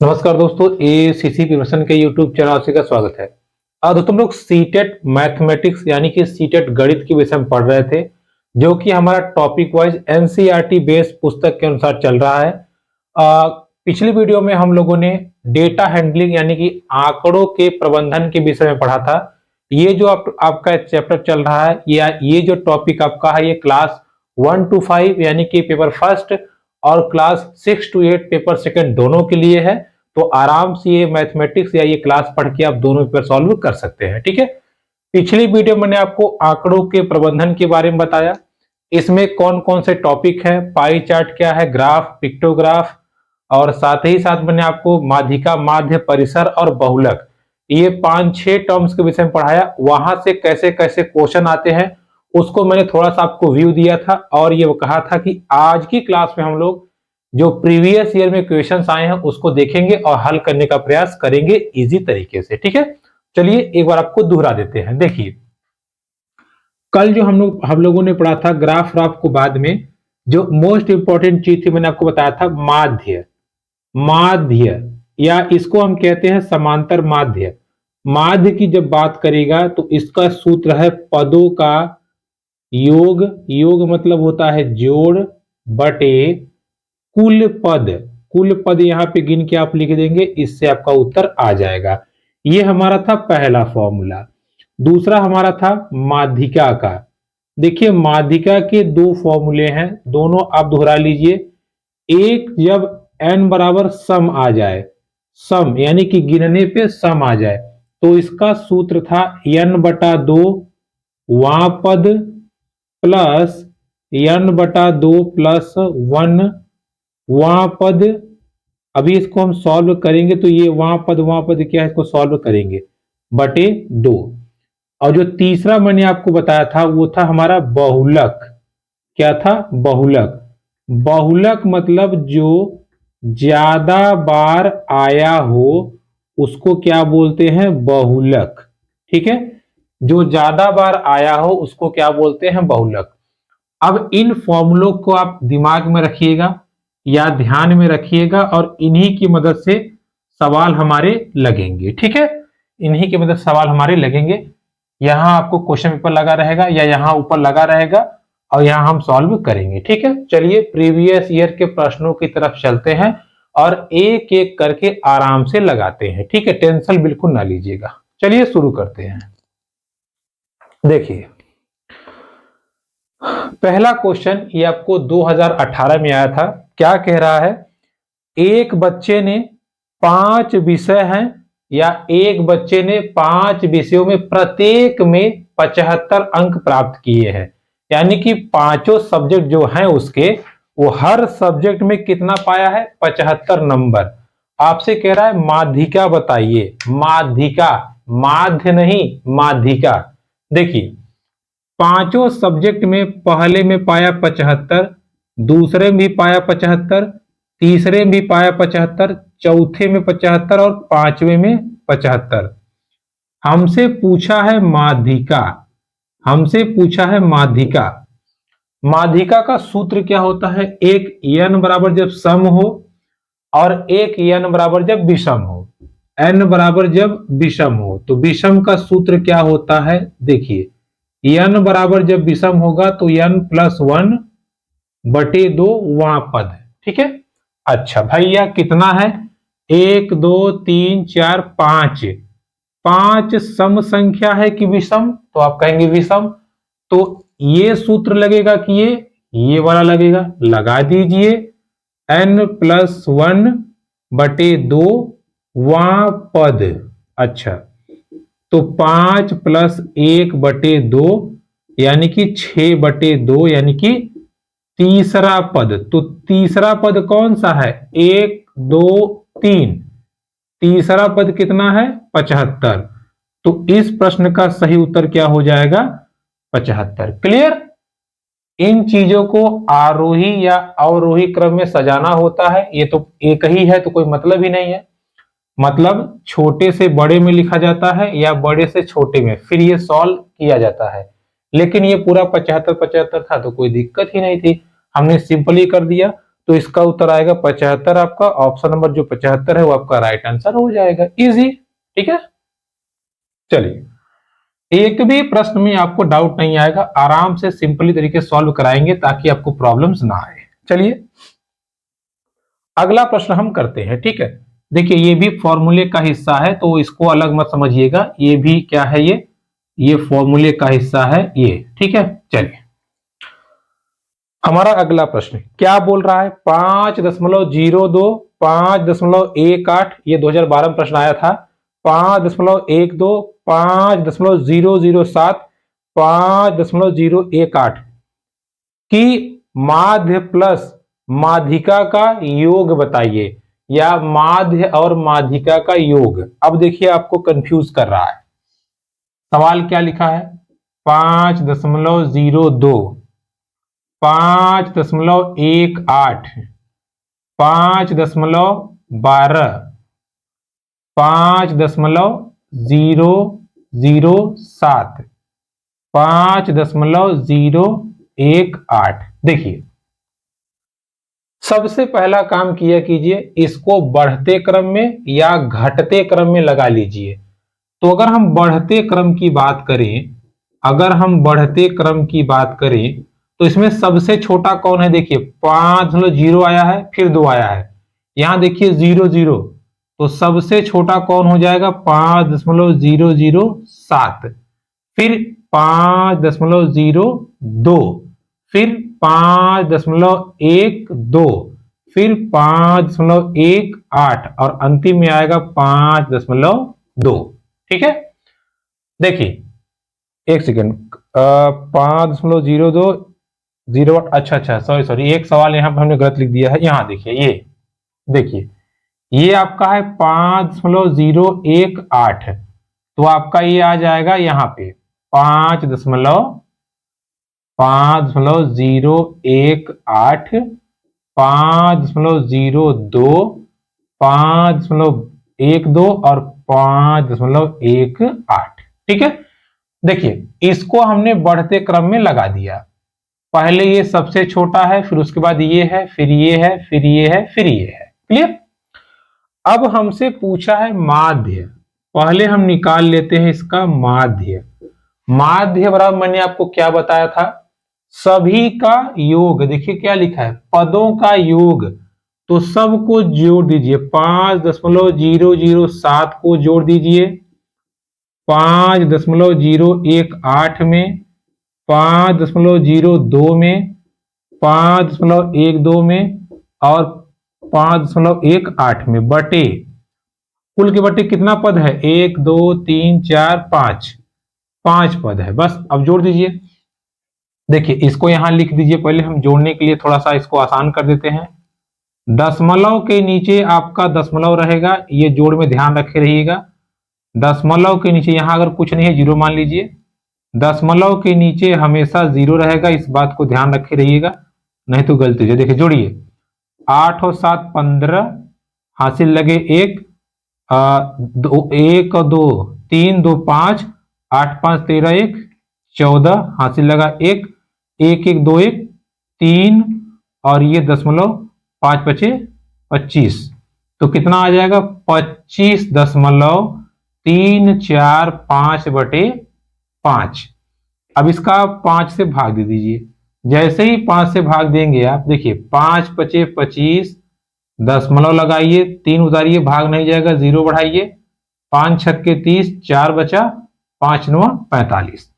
नमस्कार दोस्तों, ACC preparation के यूट्यूब चैनल का स्वागत है। दोस्तों, हम लोग सीटेट मैथमेटिक्स यानी कि सीटेट गणित के विषय में पढ़ रहे थे, जो कि हमारा टॉपिक वाइज एनसीईआरटी बेस्ड पुस्तक के अनुसार चल रहा है। पिछली वीडियो में हम लोगों ने डेटा हैंडलिंग यानी कि आंकड़ों के प्रबंधन के विषय में पढ़ा था। ये जो आपका चैप्टर चल रहा है, ये जो टॉपिक आपका है, ये क्लास 1 to 5 यानी कि पेपर फर्स्ट और क्लास 6 to 8 पेपर सेकंड दोनों के लिए है। तो आराम से ये मैथमेटिक्स या ये क्लास पढ़ के आप दोनों पेपर सॉल्व कर सकते हैं। ठीक है, पिछली वीडियो मैंने आपको आंकड़ों के प्रबंधन के बारे में बताया। इसमें कौन कौन से टॉपिक हैं, पाई चार्ट क्या है, ग्राफ, पिक्टोग्राफ, और साथ ही साथ मैंने आपको माध्यिका, माध्य, परिसर और बहुलक, ये 5-6 टर्म्स के विषय में पढ़ाया। वहां से कैसे कैसे क्वेश्चन आते हैं उसको मैंने थोड़ा सा आपको व्यू दिया था, और ये कहा था कि आज की क्लास में हम लोग जो प्रीवियस ईयर में क्वेश्चंस आए हैं उसको देखेंगे और हल करने का प्रयास करेंगे इजी तरीके से। ठीक है, चलिए एक बार आपको दोहरा देते हैं। देखिए, कल जो हम लोगों ने पढ़ा था ग्राफ को बाद में जो मोस्ट इंपॉर्टेंट चीज थी मैंने आपको बताया था माध्य। माध्य या इसको हम कहते हैं समांतर माध्य। माध्य की जब बात करेगा तो इसका सूत्र है पदों का योग। योग मतलब होता है जोड़ बटे कुल पद। कुल पद यहाँ पे गिन के आप लिख देंगे, इससे आपका उत्तर आ जाएगा। ये हमारा था पहला फॉर्मूला। दूसरा हमारा था माध्यिका का। देखिए, माध्यिका के दो फॉर्मूले हैं, दोनों आप दोहरा लीजिए। एक, जब n बराबर सम आ जाए, सम यानी कि गिनने पे सम आ जाए, तो इसका सूत्र था n/2 वहां पद प्लस n/2 प्लस 1 वहां पद। अभी इसको हम सॉल्व करेंगे तो ये वहां पद क्या है, इसको सॉल्व करेंगे बटे 2। और जो तीसरा मैंने आपको बताया था वो था हमारा बहुलक। क्या था? बहुलक। बहुलक मतलब जो ज्यादा बार आया हो उसको क्या बोलते हैं? बहुलक। ठीक है, जो ज्यादा बार आया हो उसको क्या बोलते हैं? बहुलक। अब इन फॉर्मूलों को आप दिमाग में रखिएगा या ध्यान में रखिएगा, और इन्हीं की मदद से सवाल हमारे लगेंगे। ठीक है, इन्हीं की मदद से सवाल हमारे लगेंगे। यहां आपको क्वेश्चन पेपर लगा रहेगा या यहां ऊपर लगा रहेगा, और यहां हम सॉल्व करेंगे। ठीक है, चलिए प्रीवियस ईयर के प्रश्नों की तरफ चलते हैं और एक एक करके आराम से लगाते हैं। ठीक है, टेंशन बिल्कुल ना लीजिएगा। चलिए शुरू करते हैं। देखिए, पहला क्वेश्चन ये आपको 2018 में आया था। क्या कह रहा है? एक बच्चे ने 5 विषय हैं, या एक बच्चे ने 5 विषयों में प्रत्येक में 75 अंक प्राप्त किए हैं। यानी कि पांचों सब्जेक्ट जो हैं उसके, वो हर सब्जेक्ट में कितना पाया है? 75 नंबर। आपसे कह रहा है माध्यिका बताइए। माध्यिका, माध्य नहीं, माध्यिका। देखिए, पांचों सब्जेक्ट में पहले में पाया 75, दूसरे में भी पाया 75, तीसरे में भी पाया 75, चौथे में 75 और पांचवें में 75। हमसे पूछा है माध्यिका। हमसे पूछा है माध्यिका। माध्यिका का सूत्र क्या होता है? एक n बराबर जब सम हो और एक n बराबर जब विषम हो। n बराबर जब विषम हो तो विषम का सूत्र क्या होता है? देखिए, n बराबर जब विषम होगा तो n+1 बटे 2 वहां पद। ठीक है, अच्छा भैया कितना है? 1 2 3 4 5। 5 सम संख्या है कि विषम? तो आप कहेंगे विषम। तो ये सूत्र लगेगा कि ये वाला लगेगा। लगा दीजिए, n+1 बटे 2 वहां पद। अच्छा, तो 5 + 1 बटे 2 यानी कि 6 बटे 2, यानी कि तीसरा पद। तो तीसरा पद कौन सा है? 1 2 3। तीसरा पद कितना है? 75। तो इस प्रश्न का सही उत्तर क्या हो जाएगा? 75। क्लियर? इन चीजों को आरोही या अवरोही क्रम में सजाना होता है। ये तो एक ही है तो कोई मतलब ही नहीं है। मतलब छोटे से बड़े में लिखा जाता है या बड़े से छोटे में, फिर ये सॉल्व किया जाता है। लेकिन ये पूरा 75 75 था तो कोई दिक्कत ही नहीं थी, हमने सिंपली कर दिया। तो इसका उत्तर आएगा 75। आपका ऑप्शन नंबर जो 75 है वो आपका राइट आंसर हो जाएगा। इजी, ठीक है। चलिए, एक भी प्रश्न में आपको डाउट नहीं आएगा, आराम से सिंपली तरीके सॉल्व कराएंगे ताकि आपको प्रॉब्लम्स ना आए। चलिए अगला प्रश्न हम करते हैं, ठीक है। देखिए ये भी फॉर्मूले का हिस्सा है, तो इसको अलग मत समझिएगा, ये भी क्या है, ये फॉर्मूले का हिस्सा है ये, ठीक है। चलिए हमारा अगला प्रश्न क्या बोल रहा है, 5.02 5.18, ये 2012 में प्रश्न आया था। 5.12 5.007 5.018 की माध्य प्लस माध्यिका का योग बताइए, या माध्य और माध्यिका का योग। अब देखिए आपको कंफ्यूज कर रहा है, सवाल क्या लिखा है, 5.02 5.18 5.12 5.007 5.018। देखिए सबसे पहला काम किया कीजिए, इसको बढ़ते क्रम में या घटते क्रम में लगा लीजिए। तो अगर हम बढ़ते क्रम की बात करें, अगर हम बढ़ते क्रम की बात करें तो इसमें सबसे छोटा कौन है, देखिए 5.0 आया है, फिर 2 आया है, यहां देखिए 0 तो सबसे छोटा कौन हो जाएगा 5.007, फिर 5.02, फिर 5.12, फिर 5.18 और अंतिम में आएगा 5.2। ठीक है, देखिए एक सेकेंड, 5.02 0, अच्छा सॉरी एक सवाल यहाँ पे हमने गलत लिख दिया है। यहाँ देखिए, ये देखिए ये आपका है 5.018, तो आपका ये आ जाएगा यहाँ पे 5.018 5.02 5.12 और 5.18। ठीक है, देखिए इसको हमने बढ़ते क्रम में लगा दिया। पहले ये सबसे छोटा है, फिर उसके बाद ये है, फिर ये है, फिर ये है, फिर ये है। क्लियर। अब हमसे पूछा है माध्य, पहले हम निकाल लेते हैं इसका माध्य। माध्य बराबर मैंने आपको क्या बताया था, सभी का योग। देखिए क्या लिखा है, पदों का योग, तो सबको जोड़ दीजिए। 5.007 को जोड़ दीजिए 5.018 में, 5.02 में, 5.12 में और 5.18 में, बटे कुल के बटे कितना पद है, 1 2 3 4 5 पद है बस। अब जोड़ दीजिए। देखिए इसको यहां लिख दीजिए, पहले हम जोड़ने के लिए थोड़ा सा इसको आसान कर देते हैं। दशमलव के नीचे आपका दशमलव रहेगा, ये जोड़ में ध्यान रखे रहिएगा। दशमलव के नीचे यहां अगर कुछ नहीं है, जीरो मान लीजिए। दशमलव के नीचे हमेशा जीरो रहेगा, इस बात को ध्यान रखे रहिएगा, नहीं तो गलती है। देखिए जोड़िए, 8 और 7 15, हासिल लगे 1, 1 और 2 3 2 5, 8 5 13 1 14, हासिल लगा 1 1 1 2 1 3 और ये दशमलव 5 बचे 25, तो कितना आ जाएगा 25.345 बटे 5। अब इसका 5 से भाग दे दीजिए। जैसे ही 5 से भाग देंगे आप, देखिए 5 बचे 25, दशमलव लगाइए, 3 उतारिए, भाग नहीं जाएगा, 0 बढ़ाइए, 5 छक्के 30, 4 बचा, 5 9 45।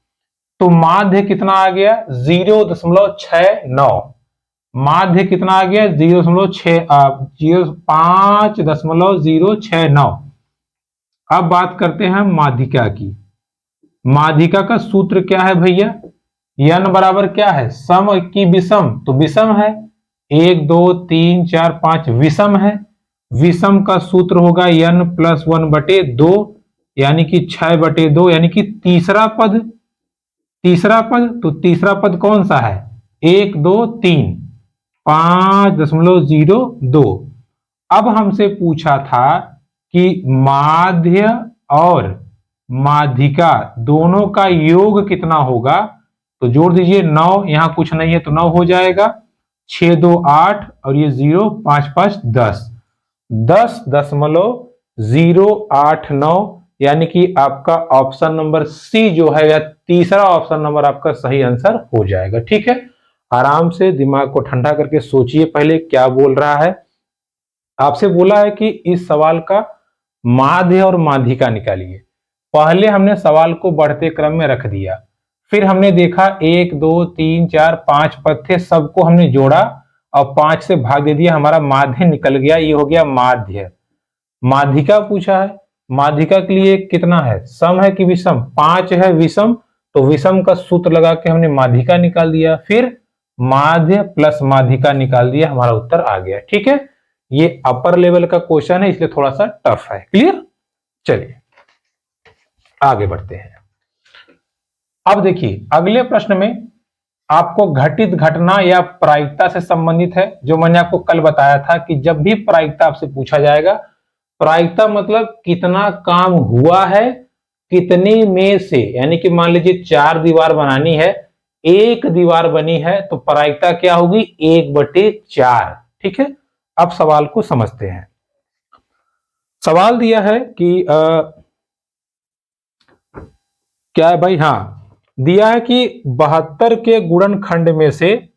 तो माध्य कितना आ गया 0.69। माध्य कितना आ गया 5.069। अब बात करते हैं माध्यिका की। माध्यिका का सूत्र क्या है भैया, n बराबर क्या है, सम की विषम, तो विषम है, 1 2 3 4 5 विषम है। विषम का सूत्र होगा n + 1/2, यानी कि 6/2, यानी कि तीसरा पद। तो तीसरा पद कौन सा है, 1 2 3 5.02। अब हमसे पूछा था कि माध्य और माध्यिका दोनों का योग कितना होगा, तो जोड़ दीजिए 9, यहां कुछ नहीं है तो 9 हो जाएगा। 6 2 8 और ये 0 5 5 10, 10.089, यानी कि आपका ऑप्शन नंबर सी जो है या तीसरा ऑप्शन नंबर आपका सही आंसर हो जाएगा। ठीक है, आराम से दिमाग को ठंडा करके सोचिए पहले क्या बोल रहा है। आपसे बोला है कि इस सवाल का माध्य और माध्यिका निकालिए। पहले हमने सवाल को बढ़ते क्रम में रख दिया, फिर हमने देखा 1 2 3 4 5 पद थे, सबको हमने जोड़ा और 5 से भाग दे दिया, हमारा माध्य निकल गया, ये हो गया माध्य। माध्यिका पूछा है, माध्यिका के लिए कितना है, सम है कि विषम, 5 है विषम, तो विषम का सूत्र लगा के हमने माध्यिका निकाल दिया, फिर माध्य प्लस माध्यिका निकाल दिया, हमारा उत्तर आ गया। ठीक है, ये अपर लेवल का क्वेश्चन है इसलिए थोड़ा सा टफ है। क्लियर, चलिए आगे बढ़ते हैं। अब देखिए अगले प्रश्न में आपको घटित घटना या प्रायिकता से संबंधित है, जो मैंने आपको कल बताया था कि जब भी प्रायिकता आपसे पूछा जाएगा, प्रायिकता मतलब कितना काम हुआ है, कितने में से, यानी कि मान लीजिए 4 दीवार बनानी है, 1 दीवार बनी है, तो प्रायिकता क्या होगी, 1/4। ठीक है, अब सवाल को समझते हैं। सवाल दिया है कि क्या है भाई, हाँ दिया है कि 72 के गुणनखंड में से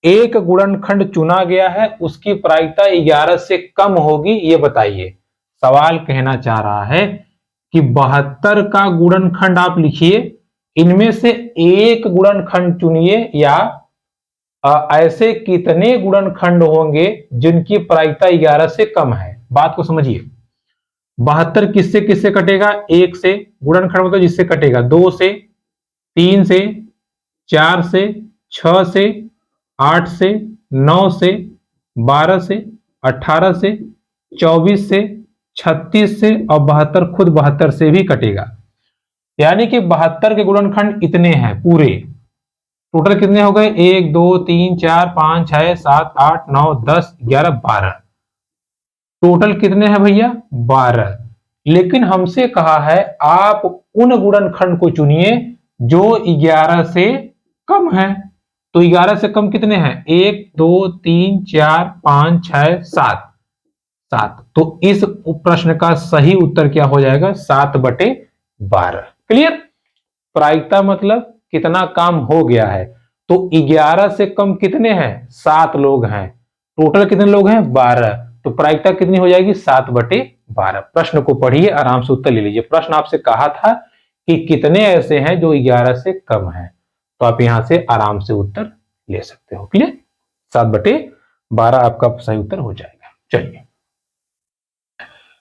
एक गुणनखंड चुना गया है, उसकी प्रायिकता 11 से कम होगी, ये बताइए। सवाल कहना चाह रहा है कि 72 का गुणनखंड आप लिखिए, इनमें से एक गुणनखंड चुनिए, या ऐसे कितने गुणनखंड होंगे जिनकी प्रायिकता 11 से कम है। बात को समझिए, 72 किससे किससे कटेगा, 1 से, गुणनखंड मतलब जिससे कटेगा, 2 से, 3 से, 4 से, 6 से, 8 से, 9 से, 12 से, 18 से, 24 से, 36 से और 72 खुद 72 से भी कटेगा। यानी कि 72 के गुणनखंड इतने हैं पूरे, टोटल कितने हो गए, 1 2 3 4 5 6 7 8 9 10 11 12, टोटल कितने हैं भैया, 12। लेकिन हमसे कहा है आप उन गुणनखंड को चुनिए जो 11 से कम है। तो 11 से कम कितने हैं, 1 2 3 4 5 6 7, 7। तो इस प्रश्न का सही उत्तर क्या हो जाएगा, 7/12। क्लियर, प्रायिकता मतलब कितना काम हो गया है, तो 11 से कम कितने हैं, 7 लोग हैं, टोटल कितने लोग हैं, 12, तो प्रायिकता कितनी हो जाएगी, 7/12। प्रश्न को पढ़िए, आराम से उत्तर ले लीजिए। प्रश्न आपसे कहा था कि कितने ऐसे हैं जो 11 से कम हैं, तो आप यहां से आराम से उत्तर ले सकते हो। क्लियर, 7/12 आपका सही उत्तर हो जाएगा। चलिए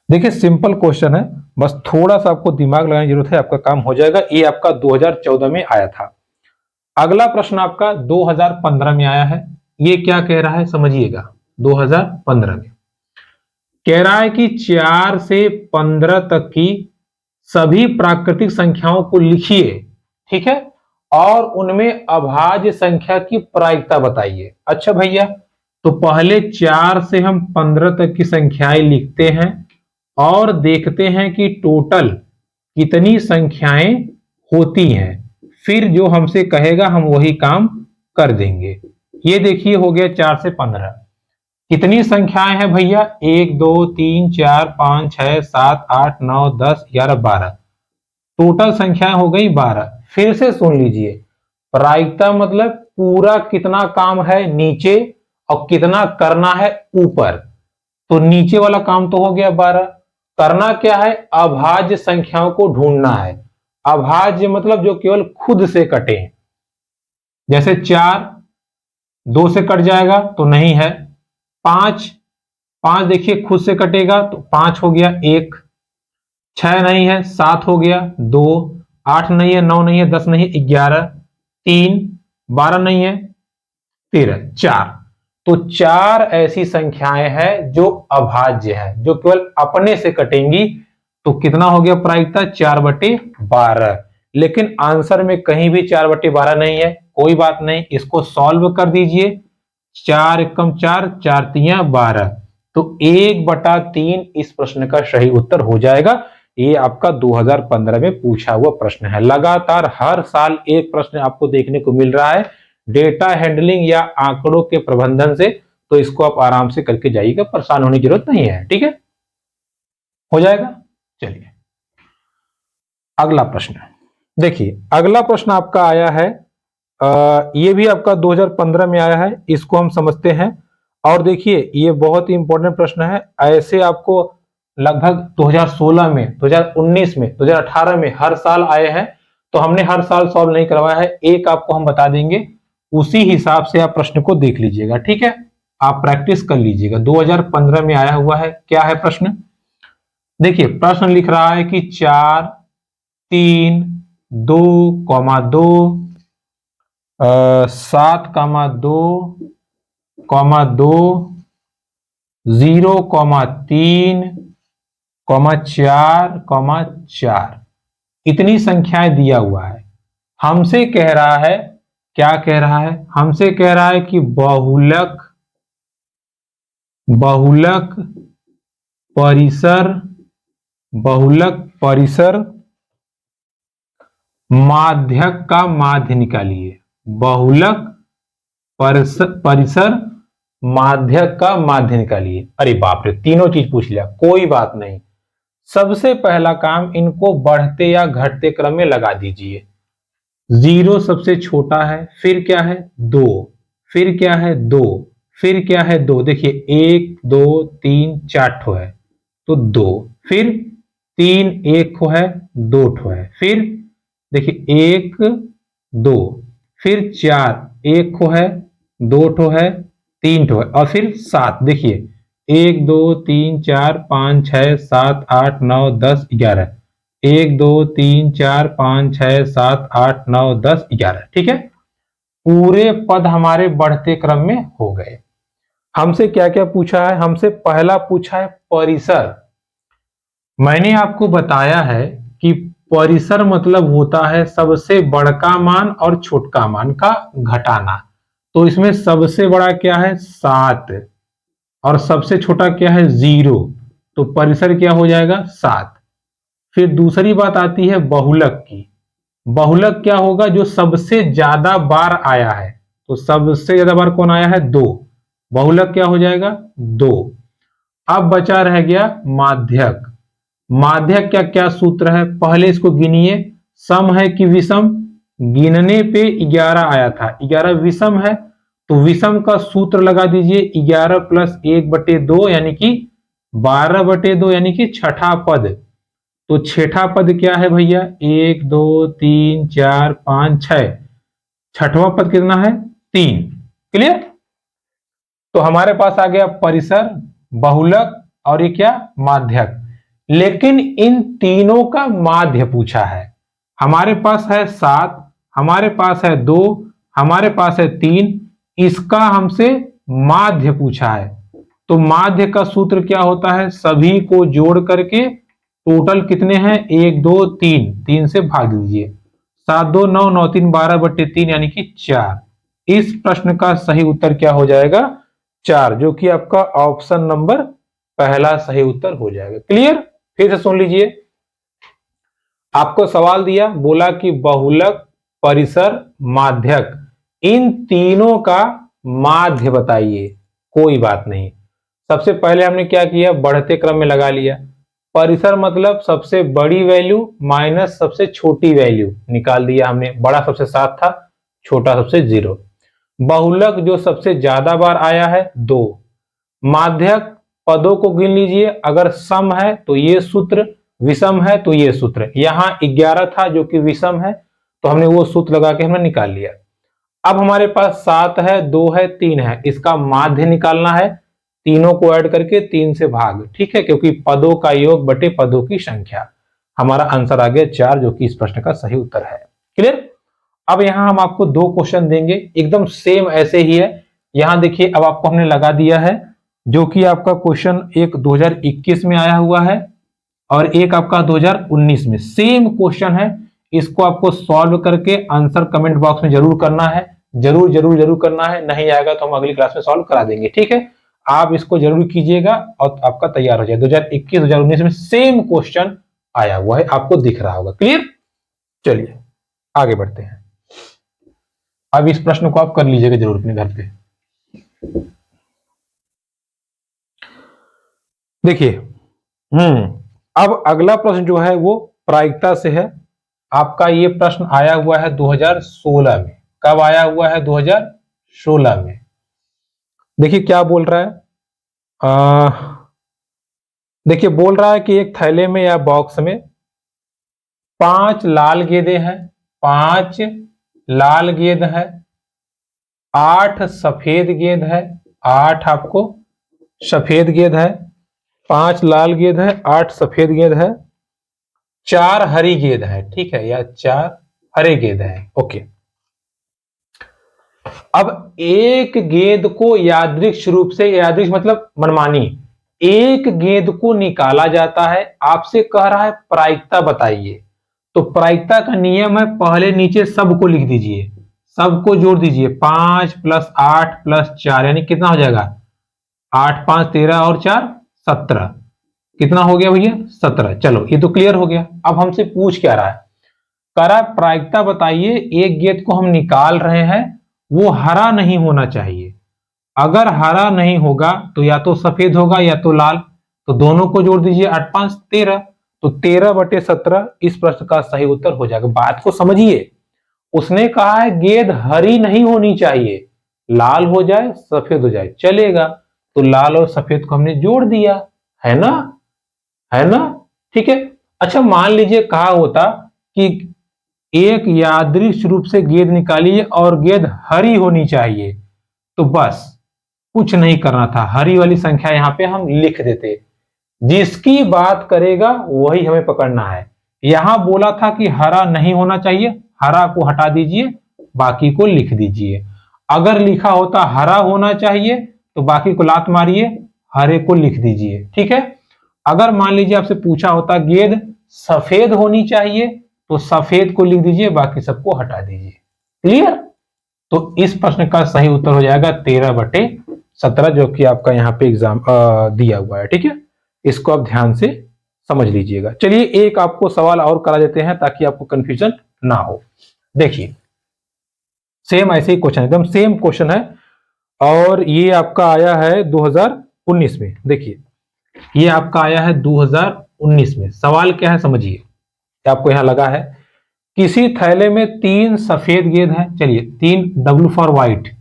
देखिए, सिंपल क्वेश्चन है, बस थोड़ा सा आपको दिमाग लगाने की जरूरत है, आपका काम हो जाएगा। ये आपका 2014 में आया था। अगला प्रश्न आपका 2015 में आया है। ये क्या कह रहा है समझिएगा, 2015 में कह रहा है कि 4 से 15 तक की सभी प्राकृतिक संख्याओं को लिखिए, ठीक है, और उनमें अभाज्य संख्या की प्रायिकता बताइए। अच्छा भैया, तो पहले 4 से हम 15 तक की संख्याएं लिखते हैं और देखते हैं कि टोटल कितनी संख्याएं होती हैं, फिर जो हमसे कहेगा हम वही काम कर देंगे। ये देखिए हो गया 4 से 15, कितनी संख्याएं हैं भैया, 1 2 3 4 5 6 7 8 9 10 11 12, टोटल संख्याएं हो गई 12। फिर से सुन लीजिए, प्रायिकता मतलब पूरा कितना काम है नीचे और कितना करना है ऊपर। तो नीचे वाला काम तो हो गया 12, करना क्या है, अभाज्य संख्याओं को ढूंढना है। अभाज्य मतलब जो केवल खुद से कटे, जैसे 4 2 से कट जाएगा तो नहीं है, 5 देखिए खुद से कटेगा तो 5 हो गया 1, 6 नहीं है 7 हो गया 2, 8 नहीं है 9 नहीं है 10 नहीं है 11, 3, 12 नहीं है 13, 4। तो 4 ऐसी संख्याएं हैं जो अभाज्य है, जो केवल अपने से कटेंगी। तो कितना हो गया प्रायिकता, 4/12। लेकिन आंसर में कहीं भी 4/12 नहीं है, कोई बात नहीं, इसको सॉल्व कर दीजिए। 4 एकम 4, 4 तिया 12, तो 1/3 इस प्रश्न का सही उत्तर हो जाएगा। ये आपका 2015 में पूछा हुआ प्रश्न है। लगातार हर साल एक प्रश्न आपको देखने को मिल रहा है डेटा हैंडलिंग या आंकड़ों के प्रबंधन से, तो इसको आप आराम से करके जाइएगा, परेशान होने की जरूरत नहीं है। ठीक है, हो जाएगा। चलिए अगला प्रश्न देखिए, अगला प्रश्न आपका आया है, ये भी आपका 2015 में आया है, इसको हम समझते हैं। और देखिए ये बहुत ही इंपॉर्टेंट प्रश्न है, ऐसे आपको लगभग 2016 में, 2019 में, 2018 में हर साल आए हैं, तो हमने हर साल सॉल्व नहीं करवाया है, एक आपको हम बता देंगे, उसी हिसाब से आप प्रश्न को देख लीजिएगा। ठीक है, आप प्रैक्टिस कर लीजिएगा। 2015 में आया हुआ है। क्या है प्रश्न? देखिए प्रश्न लिख रहा है कि 4, 3, 2, 7, 2, 0, 3, 4, 4 इतनी संख्याएं दिया हुआ है। हमसे कह रहा है, क्या कह रहा है? हमसे कह रहा है कि बहुलक परिसर माध्यक का माध्य निकालिए। बहुलक परिसर माध्यक का माध्य निकालिए। अरे बाप रे, तीनों चीज पूछ लिया, कोई बात नहीं। सबसे पहला काम, इनको बढ़ते या घटते क्रम में लगा दीजिए। 0 सबसे छोटा है, फिर क्या है 2, फिर क्या है 2, फिर क्या है 2। देखिए 1, 2, 3, 4 ठो है तो 2, फिर 3 1 ठो है, 2 ठो है, फिर देखिए 1, 2, फिर 4 1 ठो है, 2 ठो है, 3 ठो है, और फिर 7। देखिए 1 2 3 4 5 6 7 8 9 10 11, 1 2 3 4 5 6 7 8 9 10 11। ठीक है, पूरे पद हमारे बढ़ते क्रम में हो गए। हमसे क्या क्या पूछा है? हमसे पहला पूछा है परिसर। मैंने आपको बताया है कि परिसर मतलब होता है सबसे बड़का मान और छोटका मान का घटाना। तो इसमें सबसे बड़ा क्या है 7 और सबसे छोटा क्या है 0, तो परिसर क्या हो जाएगा 7। फिर दूसरी बात आती है बहुलक की। बहुलक क्या होगा? जो सबसे ज्यादा बार आया है, तो सबसे ज्यादा बार कौन आया है 2, बहुलक क्या हो जाएगा 2। अब बचा रह गया माध्यक। माध्यक क्या क्या सूत्र है? पहले इसको गिनिए, सम है कि विषम? गिनने पे 11 आया था, 11 विषम है, तो विषम का सूत्र लगा दीजिए, 11 + 1/2 यानी कि 12/2 यानी कि छठा पद। तो छठा पद क्या है भैया? 1 2 3 4 5 6, छठवां पद कितना है 3। क्लियर? तो हमारे पास आ गया परिसर, बहुलक और ये क्या माध्यक। लेकिन इन तीनों का माध्य पूछा है। हमारे पास है 7, हमारे पास है 2, हमारे पास है 3, इसका हमसे माध्य पूछा है। तो माध्य का सूत्र क्या होता है? सभी को जोड़ करके टोटल कितने हैं 1 2 3, 3 से भाग दीजिए, 7 2 9 9 3 12/3 यानी कि 4। इस प्रश्न का सही उत्तर क्या हो जाएगा? 4, जो कि आपका ऑप्शन नंबर पहला सही उत्तर हो जाएगा। क्लियर? फिर से सुन लीजिए, आपको सवाल दिया, बोला कि बहुलक परिसर माध्यक इन तीनों का माध्य बताइए। कोई बात नहीं, सबसे पहले हमने क्या किया, बढ़ते क्रम में लगा लिया। परिसर मतलब सबसे बड़ी वैल्यू माइनस सबसे छोटी वैल्यू निकाल दिया हमने। बड़ा सबसे 7 था, छोटा सबसे 0। बहुलक जो सबसे ज्यादा बार आया है 2। माध्यक पदों को गिन लीजिए, अगर सम है तो ये सूत्र, विषम है तो ये सूत्र। यहां 11 था जो कि विषम है, तो हमने वो सूत्र लगा के हमने निकाल लिया। अब हमारे पास 7 है, 2 है, 3 है, इसका माध्य निकालना है, तीनों को ऐड करके 3 से भाग। ठीक है, क्योंकि पदों का योग बटे पदों की संख्या। हमारा आंसर आ गया 4, जो कि इस प्रश्न का सही उत्तर है। क्लियर? अब यहां हम आपको 2 क्वेश्चन देंगे, एकदम सेम ऐसे ही है। यहां देखिए, अब आपको हमने लगा दिया है, जो कि आपका क्वेश्चन एक 2021 में आया हुआ है और एक आपका 2019 में। सेम क्वेश्चन है, इसको आपको सॉल्व करके आंसर कमेंट बॉक्स में जरूर करना है। जरूर जरूर जरूर करना है, नहीं आएगा तो हम अगली क्लास में सॉल्व करा देंगे। ठीक है, आप इसको जरूर कीजिएगा और आपका तैयार हो जाए। 2021 2019 में सेम क्वेश्चन आया हुआ है, आपको दिख रहा होगा। क्लियर? चलिए आगे बढ़ते हैं। अब इस प्रश्न को आप कर लीजिएगा जरूर अपने घर पे। देखिए, अब अगला प्रश्न जो है वो प्रायिकता से है। आपका ये प्रश्न आया हुआ है 2016 में। कब आया हुआ है? 2016 में। देखिए क्या बोल रहा है। देखिए बोल रहा है कि एक थैले में या बॉक्स में 5 लाल गेंदें हैं, 5 लाल गेंद है, 8 सफेद गेंद है, 8 आपको सफेद गेंद है, 5 लाल गेंद है, 8 सफेद गेंद है, 4 हरी गेंद है, ठीक है, या 4 हरे गेंद है। ओके, अब एक गेंद को यादृच्छिक रूप से, यादृच्छिक मतलब मनमानी, एक गेंद को निकाला जाता है। आपसे कह रहा है प्रायिकता बताइए। तो प्रायिकता का नियम है, पहले नीचे सबको लिख दीजिए, सबको जोड़ दीजिए। 5 + 8 + 4 यानी कितना हो जाएगा? 8 × 5 = 13 और 4 = 17। कितना हो गया भैया? 17। चलो ये तो क्लियर हो गया। अब हमसे पूछ क्या रहा है? कह रहा है प्रायिकता बताइए, एक गेंद को हम निकाल रहे हैं, वो हरा नहीं होना चाहिए। अगर हरा नहीं होगा तो या तो सफेद होगा या तो लाल। तो दोनों को जोड़ दीजिए, 8 × 5 = 13। तो 13/17 इस प्रश्न का सही उत्तर हो जाएगा। बात को समझिए, उसने कहा है गेंद हरी नहीं होनी चाहिए, लाल हो जाए सफेद हो जाए चलेगा। तो लाल और सफेद को हमने जोड़ दिया, है ना, है ना, ठीक है। अच्छा मान लीजिए कहा होता कि एक यादृच्छिक रूप से गेंद निकालिए और गेंद हरी होनी चाहिए, तो बस कुछ नहीं करना था, हरी वाली संख्या यहां पे हम लिख देते। जिसकी बात करेगा वही हमें पकड़ना है। यहां बोला था कि हरा नहीं होना चाहिए, हरा को हटा दीजिए, बाकी को लिख दीजिए। अगर लिखा होता हरा होना चाहिए तो बाकी को लात मारिए, हरे को लिख दीजिए, ठीक है। अगर मान लीजिए आपसे पूछा होता गेंद सफेद होनी चाहिए तो सफेद को लिख दीजिए, बाकी सबको हटा दीजिए। क्लियर? तो इस प्रश्न का सही उत्तर हो जाएगा 13/17, जो कि आपका यहाँ पे एग्जाम दिया हुआ है, ठीक है। इसको आप ध्यान से समझ लीजिएगा। चलिए एक आपको सवाल और करा देते हैं ताकि आपको कंफ्यूजन ना हो। देखिए सेम ऐसे ही क्वेश्चन, एकदम सेम क्वेश्चन है, और ये आपका आया है 2019 में। देखिए ये आपका आया है 2019 में। सवाल क्या है समझिए, आपको यहां लगा है किसी थैले में 3 सफेद गेंद है, चलिए 3 W फॉर व्हाइट,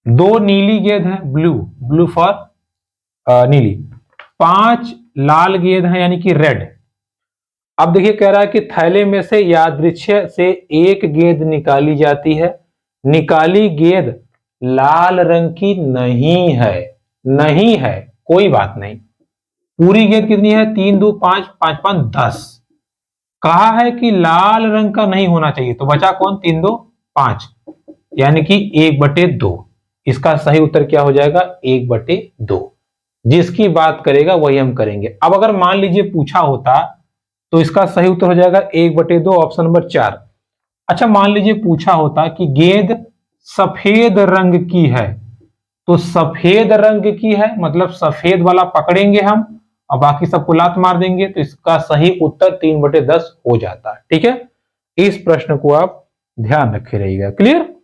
2 नीली गेंद है, ब्लू, ब्लू फॉर नीली, 5 लाल गेंद है यानी कि रेड। अब देखिए कह रहा है कि थैले में से यादृच्छिक से एक गेंद निकाली जाती है, निकाली गेंद लाल रंग की नहीं है, नहीं है, कोई बात नहीं। पूरी गेंद कितनी है? 3 × 2 = 5, 5 × 5 = 10। कहा है कि लाल रंग का नहीं होना चाहिए, तो बचा कौन? 3 × 2 = 5 यानी कि 1/2। इसका सही उत्तर क्या हो जाएगा? 1/2। जिसकी बात करेगा वही हम करेंगे। अब अगर मान लीजिए पूछा होता तो इसका सही उत्तर हो जाएगा 1/2, ऑप्शन नंबर 4। अच्छा मान लीजिए पूछा होता कि गेंद सफेद रंग की है, तो सफेद रंग की है मतलब सफेद वाला पकड़ेंगे हम और बाकी सबको लात मार देंगे, तो इसका सही उत्तर 3/10 हो जाता है, ठीक है। इस प्रश्न को आप ध्यान रखे रहिएगा। क्लियर?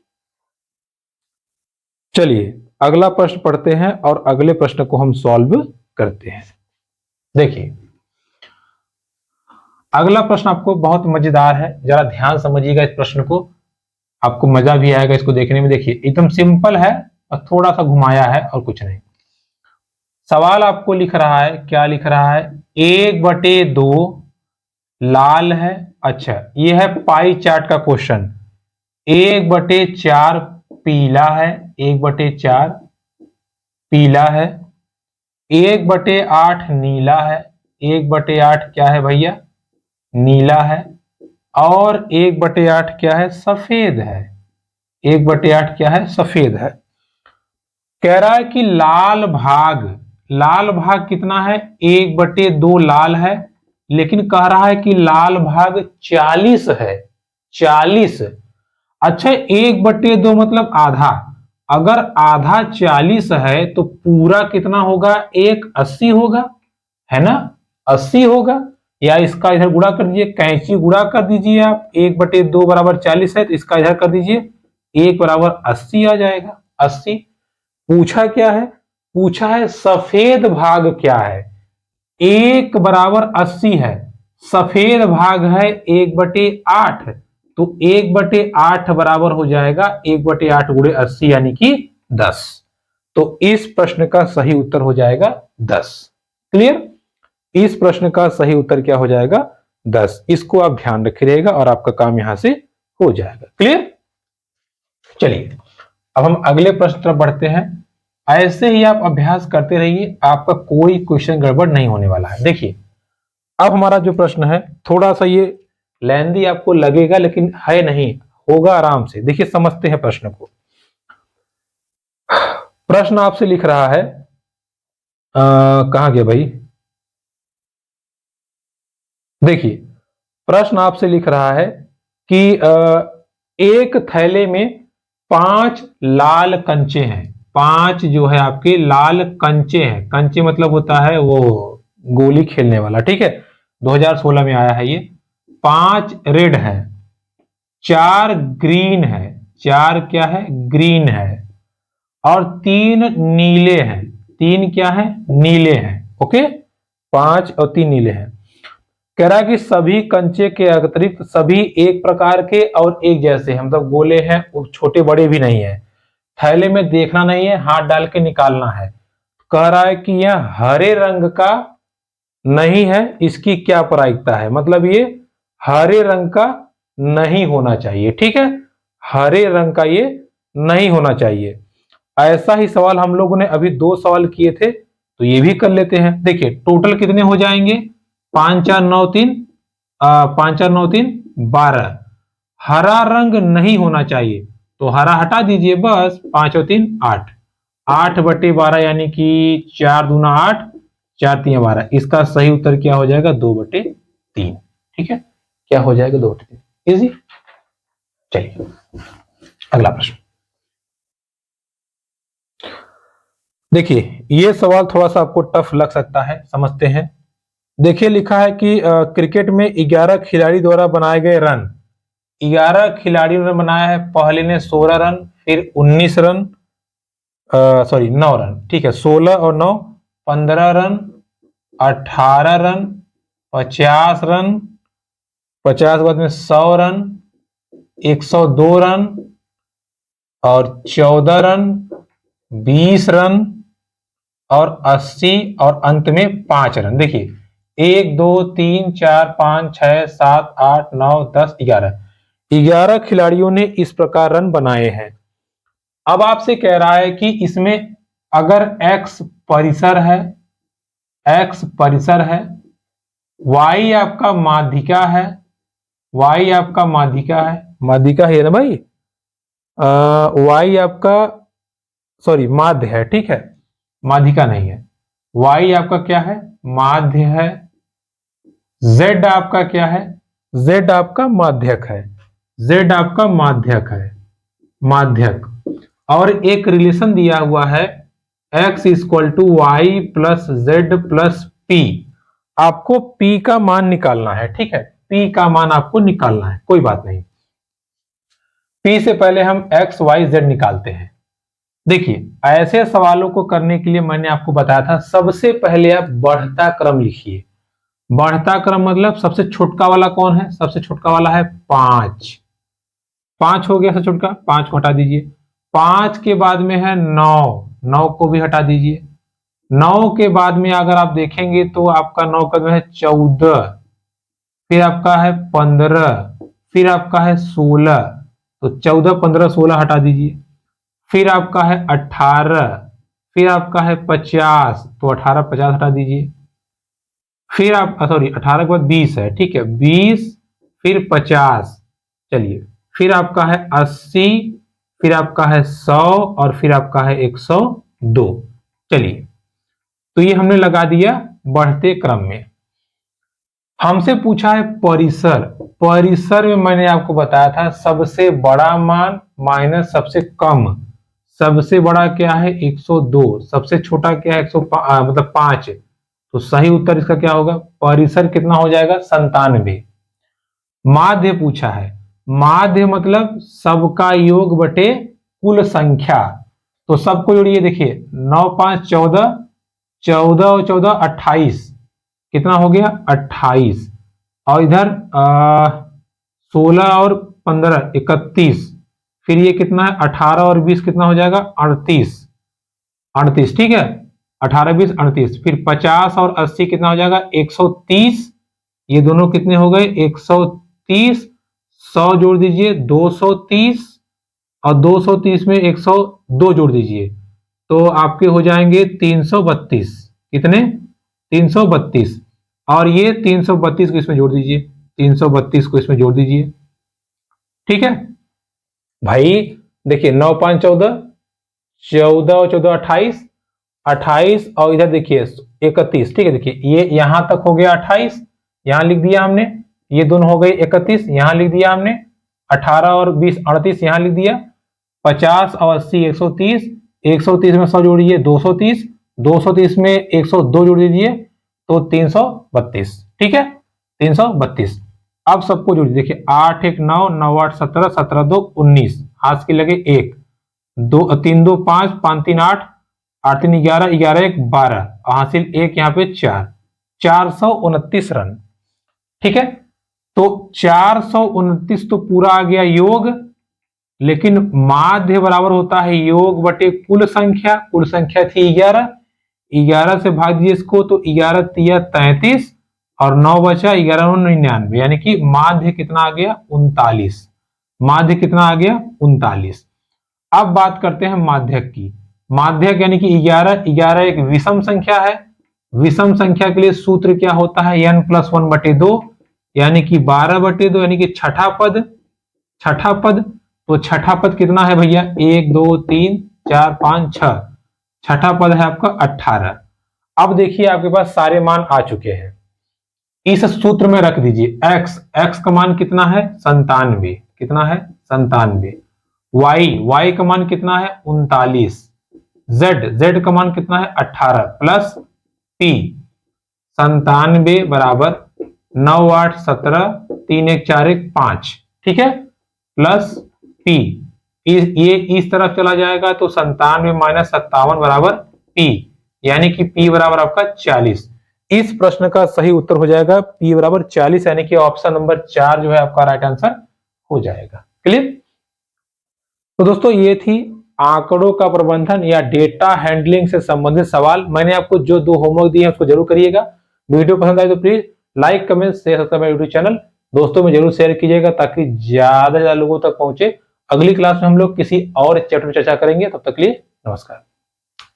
चलिए अगला प्रश्न पढ़ते हैं और अगले प्रश्न को हम सॉल्व करते हैं। देखिए अगला प्रश्न आपको बहुत मजेदार है, जरा ध्यान समझिएगा इस प्रश्न को, आपको मजा भी आएगा इसको देखने में। देखिए एकदम सिंपल है और थोड़ा सा घुमाया है और कुछ नहीं। सवाल आपको लिख रहा है, क्या लिख रहा है? 1/2 लाल है। अच्छा ये है पाई चार्ट का क्वेश्चन। 1/4 पीला है, 1/4 पीला है, 1/8 नीला है, 1/8 क्या है भैया? नीला है, और 1/8 क्या है? सफेद है। 1/8 क्या है? सफेद है। कह रहा है कि लाल भाग, लाल भाग कितना है? 1/2 लाल है, लेकिन कह रहा है कि लाल भाग 40 है, 40। अच्छा 1/2 मतलब आधा, अगर आधा 40 है तो पूरा कितना होगा? 1/80 होगा, है ना, 80 होगा। या इसका इधर गुणा कर दीजिए, कैंची गुणा कर दीजिए आप, 1/2 = 40 है तो इसका इधर कर दीजिए 1 बराबर 80 आ जाएगा। 80 पूछा क्या है, पूछा है सफेद भाग क्या है। 1 बराबर 80 है, सफेद भाग है 1/8, तो 1/8 बराबर हो जाएगा 1/8 गुणे 80 यानी कि 10। तो इस प्रश्न का सही उत्तर हो जाएगा 10। क्लियर? इस प्रश्न का सही उत्तर क्या हो जाएगा? 10। इसको आप ध्यान रखिएगा और आपका काम यहां से हो जाएगा। क्लियर? चलिए अब हम अगले प्रश्न तरफ बढ़ते हैं। ऐसे ही आप अभ्यास करते रहिए, आपका कोई क्वेश्चन गड़बड़ नहीं होने वाला है। देखिए अब हमारा जो प्रश्न है थोड़ा सा ये लेंदी आपको लगेगा, लेकिन है नहीं, होगा आराम से। देखिए समझते हैं प्रश्न को। प्रश्न आपसे लिख रहा है, कहां गया भाई? देखिए प्रश्न आपसे लिख रहा है कि एक थैले में 5 लाल कंचे हैं। 5 जो है आपके लाल कंचे हैं। कंचे मतलब होता है वो गोली खेलने वाला, ठीक है। 2016 में आया है ये। 5 रेड है, 4 ग्रीन है, 4 क्या है? ग्रीन है, और 3 नीले हैं। 3 क्या है? नीले हैं। ओके, 5 और 3 नीले हैं। कह रहा है कि सभी कंचे के अतिरिक्त सभी एक प्रकार के और एक जैसे हैं, मतलब गोले हैं, छोटे बड़े भी नहीं है। थैले में देखना नहीं है, हाथ डाल के निकालना है। कह रहा है कि यह हरे रंग का नहीं है, इसकी क्या प्रायिकता है? मतलब ये हरे रंग का नहीं होना चाहिए, ठीक है। हरे रंग का ये नहीं होना चाहिए। ऐसा ही सवाल हम लोगों ने अभी 2 सवाल किए थे, तो ये भी कर लेते हैं। देखिए टोटल कितने हो जाएंगे? 5 4 9 3, 5 4 9 3 12। हरा रंग नहीं होना चाहिए, तो हरा हटा दीजिए बस। 5 और 3 8, 8/12 यानी कि 4 दूना 8, 4 3 12। इसका सही उत्तर क्या हो जाएगा? 2/3। ठीक है, क्या हो जाएगा? 2/3। इजी। चलिए अगला प्रश्न देखिए। ये सवाल थोड़ा सा आपको टफ लग सकता है, समझते हैं। देखिए लिखा है कि क्रिकेट में 11 खिलाड़ी द्वारा बनाए गए रन। 11 खिलाड़ियों ने बनाया है। पहले ने 16 रन, फिर 19 रन, सॉरी 9 रन, ठीक है। 16 और 9 15 रन, 18 रन, 50 रन, 50 बाद में 100 रन, 102 रन, और 14 रन, 20 रन, और 80, और अंत में 5 रन। देखिए 1 2 3 4 5 6 7 8 9 10 11, 11 खिलाड़ियों ने इस प्रकार रन बनाए हैं। अब आपसे कह रहा है कि इसमें अगर x परिसर है, x परिसर है, y आपका माध्यिका है, y आपका माध्यिका है, माध्यिका है ना भाई, y आपका सॉरी माध्य है, ठीक है, माध्यिका नहीं है। y आपका क्या है? माध्य है। z आपका क्या है? z आपका माध्यक है। z आपका माध्यक है, माध्यक। और एक रिलेशन दिया हुआ है x = y + z + p। आपको p का मान निकालना है, ठीक है। p का मान आपको निकालना है, कोई बात नहीं। p से पहले हम x y z निकालते हैं। देखिए ऐसे सवालों को करने के लिए मैंने आपको बताया था, सबसे पहले आप बढ़ता क्रम लिखिए। बढ़ता क्रम मतलब सबसे छोटका वाला कौन है? सबसे छोटका वाला है 5। 5 हो गया सबसे छोटका, 5 को हटा दीजिए। 5 के बाद में है 9, 9 को भी हटा दीजिए। 9 के बाद में अगर आप देखेंगे तो आपका 9 का है 14, फिर आपका है 15, फिर आपका है 16, तो 14 15 16 हटा दीजिए। फिर आपका है 18, फिर आपका है 50, तो 18 50 हटा दीजिए। फिर आप सॉरी 18 के बाद 20 है, ठीक है, 20 फिर 50, चलिए, फिर आपका है 80, फिर आपका है 100, और फिर आपका है 102। चलिए तो ये हमने लगा दिया बढ़ते क्रम में। हमसे पूछा है परिसर। परिसर में मैंने आपको बताया था सबसे बड़ा मान माइनस सबसे कम। सबसे बड़ा क्या है? 102। सबसे छोटा क्या है? 105, मतलब 5। तो सही उत्तर इसका क्या होगा? परिसर कितना हो जाएगा? 97। माध्य पूछा है। माध्य मतलब सबका योग बटे कुल संख्या। तो सबको जोड़िए, देखिए 9 5 14, 14 और 14 28, कितना हो गया 28। और इधर 16 और 15 31, फिर ये कितना है 18 और 20 कितना हो जाएगा 38, 38 ठीक है, 18 20 38। फिर 50 और 80 कितना हो जाएगा 130, ये दोनों कितने हो गए 130। 100 जोड़ दीजिए 230, और 230 में 102 जोड़ दीजिए तो आपके हो जाएंगे 332। कितने 332। और ये 332 को इसमें जोड़ दीजिए, 332 को इसमें जोड़ दीजिए। ठीक है भाई, देखिए 9 5 14, 14 और 14 28, 28 और इधर देखिए 31। ठीक है, देखिए ये यहां तक हो गया 28, यहां लिख दिया हमने। ये दोनों हो गए 31, यहां लिख दिया हमने। 18 और 20 38, यहां लिख दिया। 50 और 80 130, 130 में 100 जोड़िए 230, 230 में 102 जोड़ दीजिए तो 332। ठीक है 332। अब सबको जोड़िए, देखिए 8 1 9, 9 8 17, 17 2 19, हाथ के लगे 1, 2 3 2 5, 5 3 8, 8 3 11, 11 1 12, हासिल 1 यहाँ पे 4, 429 रन। ठीक है, तो 429 तो पूरा आ गया योग, लेकिन माध्य बराबर होता है योग बटे कुल संख्या। कुल संख्या थी 11, 11 से भाग दीजिए इसको तो 11 तिया 33 और 9 बचा 11 99, यानी कि माध्य कितना आ गया 39। माध्य कितना आ गया 39। अब बात करते हैं माध्यक की। माध्यक यानी कि 11, 11 एक विषम संख्या है। विषम संख्या के लिए सूत्र क्या होता है n+1/2, यानी कि 12/2, यानी कि छठा पद। छठा पद, तो छठा पद कितना है भैया 1 2 3 4 5 6, छठा पद है आपका 18। अब देखिए आपके पास सारे मान आ चुके हैं, इस सूत्र में रख दीजिए x, x का मान कितना है 97, कितना है 97। y का मान कितना है 39, z का मान कितना है 18 प्लस p। 97 बराबर 9 8 17, 3 1 4 1 5, ठीक है, प्लस p। ये इस तरफ चला जाएगा तो 97 माइनस 57 बराबर p, यानी कि p बराबर आपका 40। इस प्रश्न का सही उत्तर हो जाएगा p बराबर 40, यानी कि ऑप्शन नंबर 4 जो है आपका राइट आंसर हो जाएगा। क्लियर। तो दोस्तों ये थी आंकड़ों का प्रबंधन या डेटा हैंडलिंग से संबंधित सवाल। मैंने आपको जो 2 होमवर्क दिए हैं उसको जरूर करिएगा। वीडियो पसंद आए तो please like comment share subscribe मेरे यूट्यूब चैनल दोस्तों में जरूर शेयर कीजिएगा ताकि ज्यादा से ज्यादा लोगों तक पहुंचे। अगली क्लास में हम लोग किसी और चैप्टर में चर्चा करेंगे, तब तक के लिए नमस्कार।